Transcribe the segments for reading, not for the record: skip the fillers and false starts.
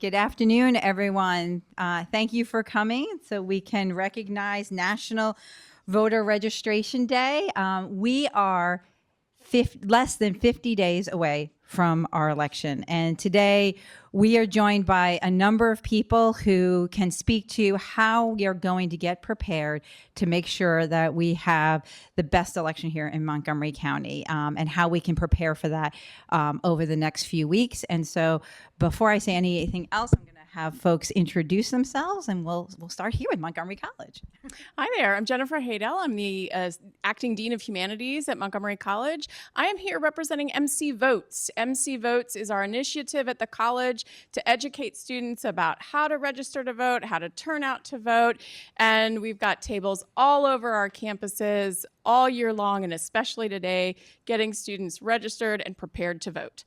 Good afternoon, everyone. Thank you for coming so we can recognize National Voter Registration Day. We are less than 50 days away from our election. And today we are joined by a number of people who can speak to how we are going to get prepared to make sure that we have the best election here in Montgomery County, and how we can prepare for that over the next few weeks. And so before I say anything else, I'm going to have folks introduce themselves, and we'll start here with Montgomery College. Hi there, I'm Jennifer Haydell. I'm the Acting Dean of Humanities at Montgomery College. I am here representing MC Votes. MC Votes is our initiative at the college to educate students about how to register to vote, how to turn out to vote, and we've got tables all over our campuses all year long, and especially today, getting students registered and prepared to vote.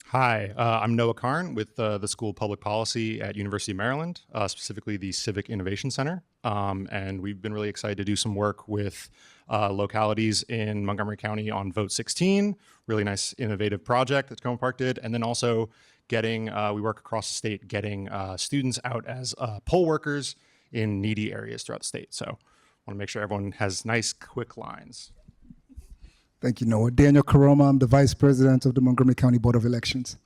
Hi, I'm Noah Karn with the School of Public Policy at University of Maryland, specifically the Civic Innovation Center. And we've been really excited to do some work with localities in Montgomery County on Vote 16, really nice innovative project that Tacoma Park did. And then also getting, we work across the state, getting students out as poll workers in needy areas throughout the state. So I want to make sure everyone has nice, quick lines. Thank you, Noah. Daniel Karoma, I'm the Vice President of the Montgomery County Board of Elections.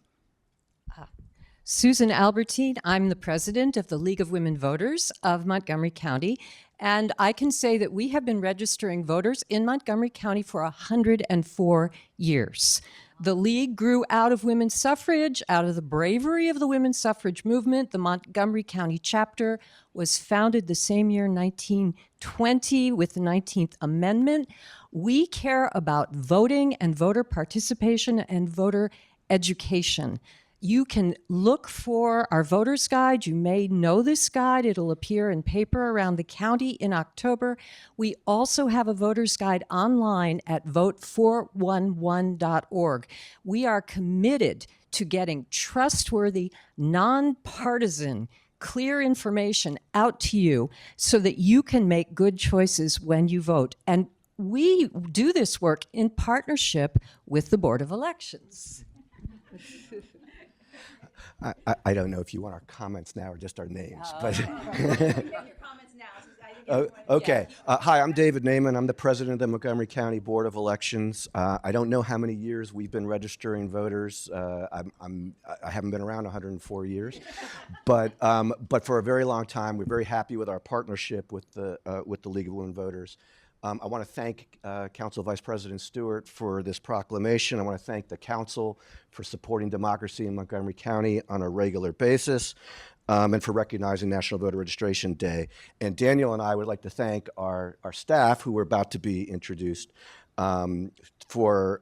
Susan Albertine, I'm the President of the League of Women Voters of Montgomery County, and I can say that we have been registering voters in Montgomery County for 104 years. The League grew out of women's suffrage, out of the bravery of the women's suffrage movement. The Montgomery County chapter was founded the same year, 1920, with the 19th Amendment. We care about voting and voter participation and voter education. You can look for our voters guide. You may know this guide. It'll appear in paper around the county in October. We also have a voters guide online at vote411.org. We are committed to getting trustworthy, nonpartisan, clear information out to you so that you can make good choices when you vote. And we do this work in partnership with the Board of Elections. I don't know if you want our comments now or just our names. But Get your comments now. okay. Hi, I'm David Naiman. I'm the president of the Montgomery County Board of Elections. I don't know how many years we've been registering voters. I haven't been around 104 years, but for a very long time, we're very happy with our partnership with the League of Women Voters. I want to thank Council Vice President Stewart for this proclamation. I want to thank the Council for supporting democracy in Montgomery County on a regular basis, and for recognizing National Voter Registration Day. And Daniel and I would like to thank our staff, who are about to be introduced, for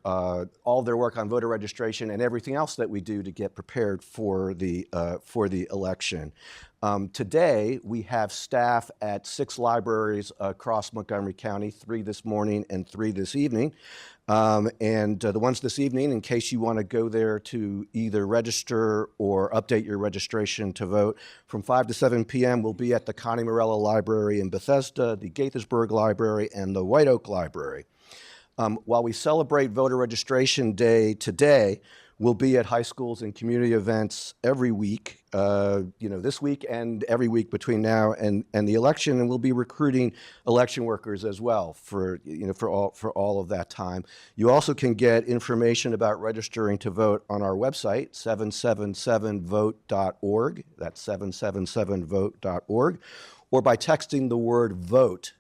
all their work on voter registration and everything else that we do to get prepared for the election. Today, we have staff at 6 libraries across Montgomery County, 3 this morning and 3 this evening. The ones this evening, in case you want to go there to either register or update your registration to vote, from 5 to 7 p.m. we'll be at the Connie Morello Library in Bethesda, the Gaithersburg Library, and the White Oak Library. While we celebrate Voter Registration Day today, we'll be at high schools and community events every week, this week and every week between now and the election, and we'll be recruiting election workers as well for all of that time. You also can get information about registering to vote on our website, 777vote.org. That's 777vote.org, or by texting the word vote,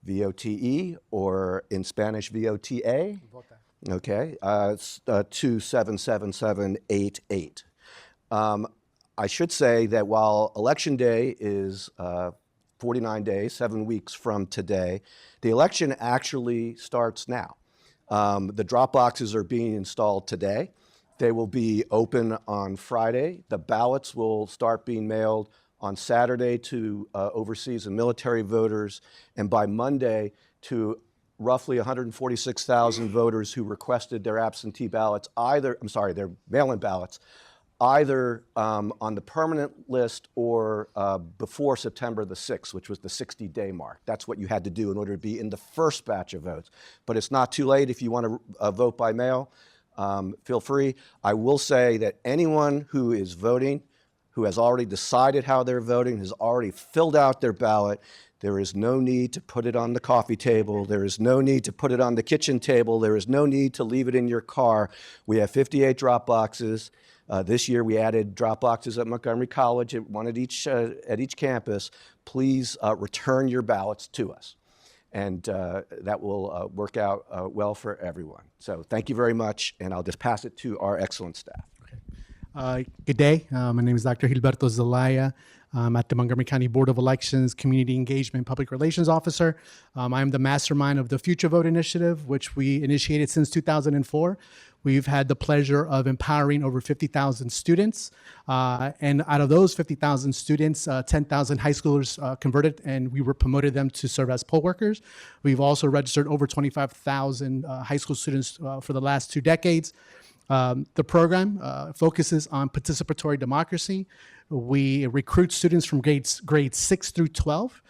V-O-T-E, or in Spanish, V-O-T-A. Okay, it's 2777788. I should say that while Election Day is 49 days, 7 weeks from today, the election actually starts now. The drop boxes are being installed today. They will be open on Friday. The ballots will start being mailed on Saturday to overseas and military voters, and by Monday to roughly 146,000 voters who requested their absentee ballots, their mail-in ballots, either on the permanent list or before September the 6th, which was the 60-day mark. That's what you had to do in order to be in the first batch of votes. But it's not too late if you want to vote by mail. feel free. I will say that anyone who is voting, who has already decided how they're voting, has already filled out their ballot, there is no need to put it on the coffee table. There is no need to put it on the kitchen table. There is no need to leave it in your car. We have 58 drop boxes. This year we added drop boxes at Montgomery College, one at each campus. Please return your ballots to us. And that will work out well for everyone. So thank you very much, and I'll just pass it to our excellent staff. Good day. My name is Dr. Gilberto Zelaya. I'm at the Montgomery County Board of Elections Community Engagement Public Relations Officer. I am the mastermind of the Future Vote Initiative, which we initiated since 2004. We've had the pleasure of empowering over 50,000 students. And out of those 50,000 students, 10,000 high schoolers converted, and we were promoted them to serve as poll workers. We've also registered over 25,000 high school students for the last 2 decades. The program focuses on participatory democracy. We recruit students from grades 6 through 12.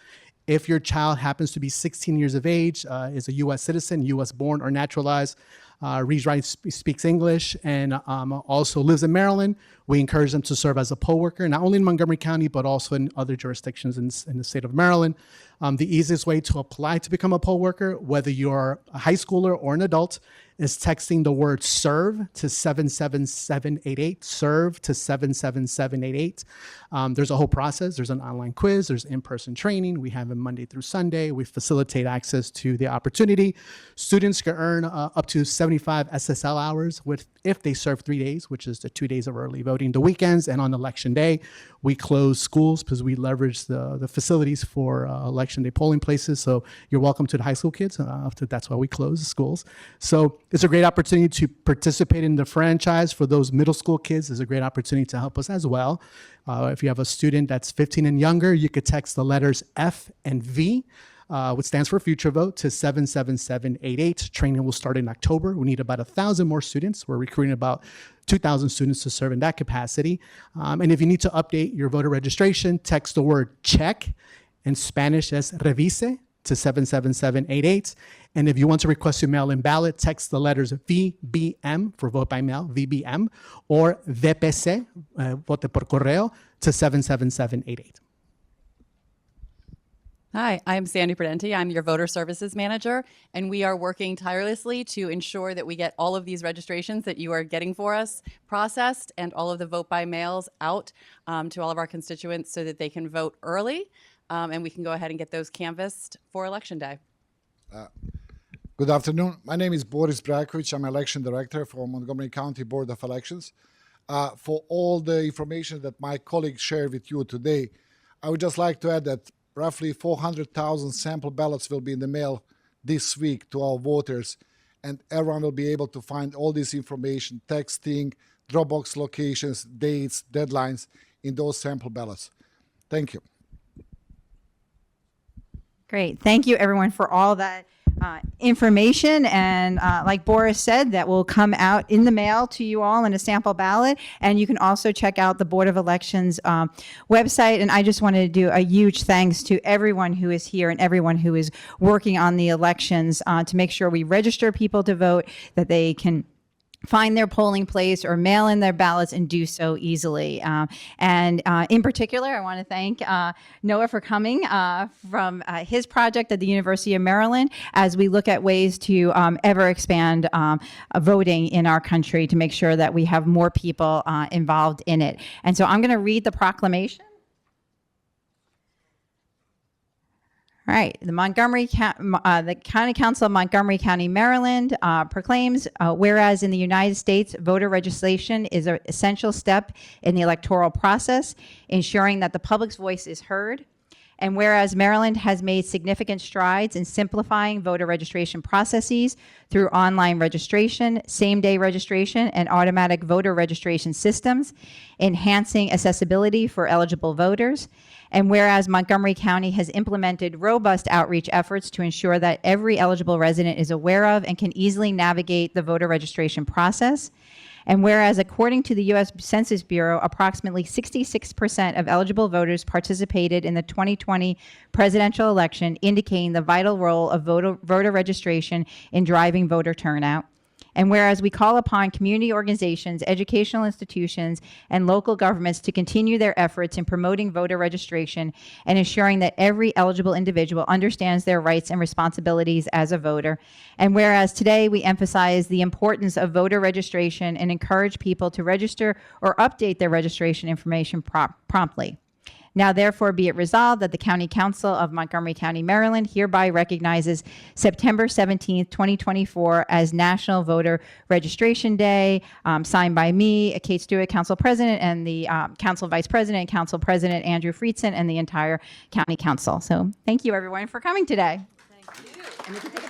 If your child happens to be 16 years of age, is a U.S. citizen, U.S. born or naturalized, reads, writes, speaks English, and also lives in Maryland, we encourage them to serve as a poll worker, not only in Montgomery County, but also in other jurisdictions in the state of Maryland. The easiest way to apply to become a poll worker, whether you're a high schooler or an adult, is texting the word SERVE to 77788, SERVE to 77788. There's a whole process. There's an online quiz. There's in-person training. We have it Monday through Sunday. We facilitate access to the opportunity. Students can earn up to 75 SSL hours if they serve 3 days, which is the 2 days of early voting, the weekends, and on election day. We close schools because we leverage the facilities for election day polling places. So you're welcome to the high school kids. That's why we close the schools. So it's a great opportunity to participate in the franchise. For those middle school kids, it's a great opportunity to help us as well. If you have a student that's 15 and younger, you could text the letters F and V, which stands for Future Vote, to 77788. Training will start in October. We need about 1,000 more students. We're recruiting about 2,000 students to serve in that capacity. And if you need to update your voter registration, text the word check, in Spanish as revise, to 77788. And if you want to request your mail-in ballot, text the letters VBM for vote by mail, VBM, or VPC, vote por correo, to 77788. Hi, I'm Sandy Prudenti. I'm your voter services manager, and we are working tirelessly to ensure that we get all of these registrations that you are getting for us processed and all of the vote by mails out to all of our constituents so that they can vote early, and we can go ahead and get those canvassed for Election Day. Good afternoon. My name is Boris Brakovic. I'm election director for Montgomery County Board of Elections. For all the information that my colleagues shared with you today, I would just like to add that roughly 400,000 sample ballots will be in the mail this week to our voters, and everyone will be able to find all this information, texting, Dropbox locations, dates, deadlines in those sample ballots. Thank you. Great. Thank you, everyone, for all that information. And like Boris said, that will come out in the mail to you all in a sample ballot. And you can also check out the Board of Elections website. And I just wanted to do a huge thanks to everyone who is here and everyone who is working on the elections to make sure we register people to vote, that they can find their polling place or mail in their ballots and do so easily. And in particular, I want to thank Noah for coming from his project at the University of Maryland as we look at ways to ever expand voting in our country to make sure that we have more people involved in it. And so I'm going to read the proclamation. All right, the County Council of Montgomery County, Maryland proclaims, whereas in the United States, voter registration is an essential step in the electoral process, ensuring that the public's voice is heard. And whereas Maryland has made significant strides in simplifying voter registration processes through online registration, same-day registration, and automatic voter registration systems, enhancing accessibility for eligible voters. And whereas Montgomery County has implemented robust outreach efforts to ensure that every eligible resident is aware of and can easily navigate the voter registration process. And whereas according to the U.S. Census Bureau, approximately 66% of eligible voters participated in the 2020 presidential election, indicating the vital role of voter registration in driving voter turnout. And whereas we call upon community organizations, educational institutions, and local governments to continue their efforts in promoting voter registration and ensuring that every eligible individual understands their rights and responsibilities as a voter. And whereas today we emphasize the importance of voter registration and encourage people to register or update their registration information promptly. Now, therefore, be it resolved that the County Council of Montgomery County, Maryland hereby recognizes September 17th, 2024 as National Voter Registration Day, signed by me, Kate Stewart, Council President, and the Council Vice President, Council President Andrew Friedson, and the entire County Council. So thank you, everyone, for coming today. Thank you. And you can take a